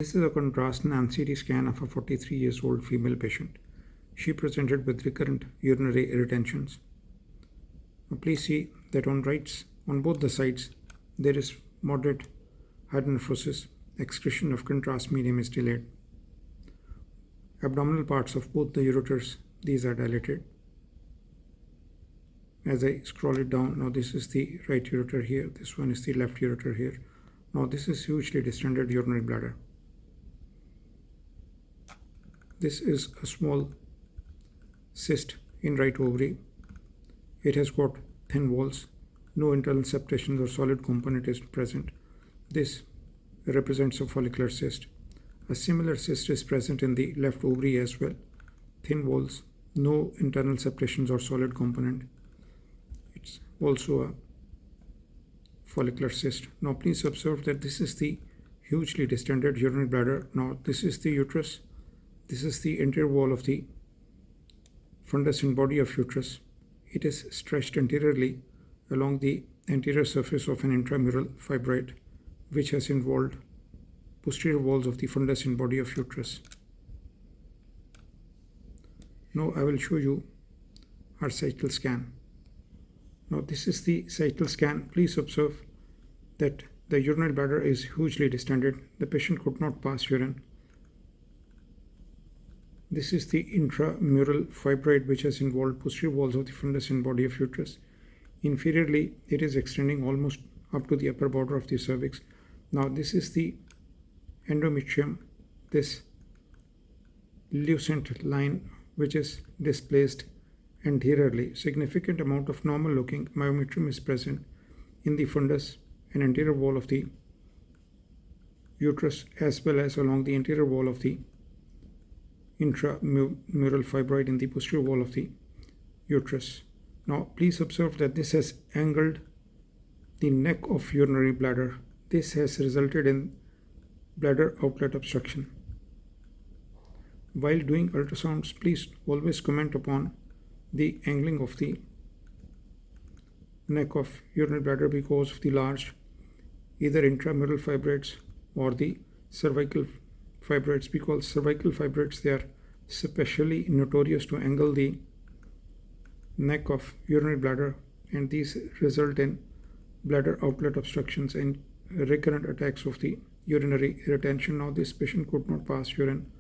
This is a contrast and scan of a 43 years old female patient. She presented with recurrent urinary retentions. Now please see that on both the sides there is moderate hydroureteronephrosis. Excretion of contrast medium is delayed. Abdominal parts of both the ureters, these are dilated. As I scroll it down, now this is the right ureter here, this one is the left ureter here. Now this is hugely distended urinary bladder. This is a small cyst in right ovary. It has got thin walls, no internal septations or solid component is present. This represents a follicular cyst. A similar cyst is present in the left ovary as well. Thin walls, no internal septations or solid component. It's also a follicular cyst. Now please observe that this is the hugely distended urinary bladder. Now this is the uterus. This is the anterior wall of the fundus and body of uterus. It is stretched anteriorly along the anterior surface of an intramural fibroid, which has involved posterior walls of the fundus and body of uterus. Now I will show you our sagittal scan. Now this is the sagittal scan. Please observe that the urinary bladder is hugely distended. The patient could not pass urine. This is the intramural fibroid which has involved posterior walls of the fundus and body of uterus. Inferiorly, it is extending almost up to the upper border of the cervix. Now this is the endometrium, this lucent line which is displaced anteriorly. Significant amount of normal looking myometrium is present in the fundus and anterior wall of the uterus as well as along the anterior wall of the intramural fibroid in the posterior wall of the uterus. Now please observe that this has angled the neck of urinary bladder. This has resulted in bladder outlet obstruction. While doing ultrasounds, please always comment upon the angling of the neck of urinary bladder because of the large either intramural fibroids or the cervical fibroids, because cervical fibroids, they are especially notorious to angle the neck of urinary bladder, and these result in bladder outlet obstructions and recurrent attacks of the urinary retention. Now this patient could not pass urine,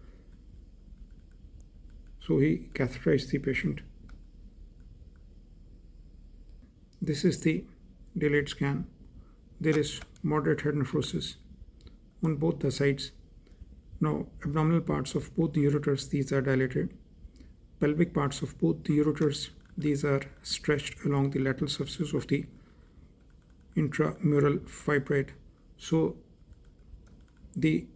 so he catheterized the patient. This is the delayed scan. There is moderate hydroureteronephrosis on both the sides. Now abdominal parts of both the ureters, these are dilated. Pelvic parts of both the ureters, these are stretched along the lateral surfaces of the intramural fibroid. So the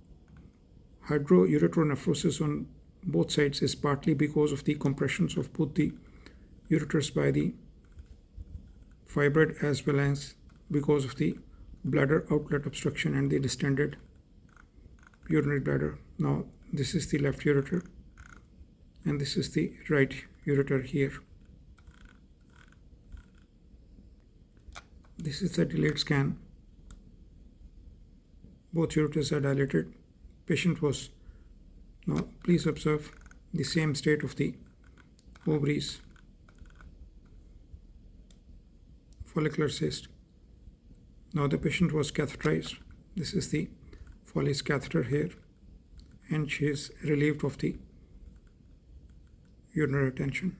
hydroureteronephrosis on both sides is partly because of the compressions of both the ureters by the fibroid as well as because of the bladder outlet obstruction and the distended urinary bladder. Now this is the left ureter and this is the right ureter here. This is the delayed scan. Both ureters are dilated. Patient was, now please observe the same state of the ovaries, follicular cyst. Now the patient was catheterized. This is the Foley's catheter here, and she is relieved of the urinary retention.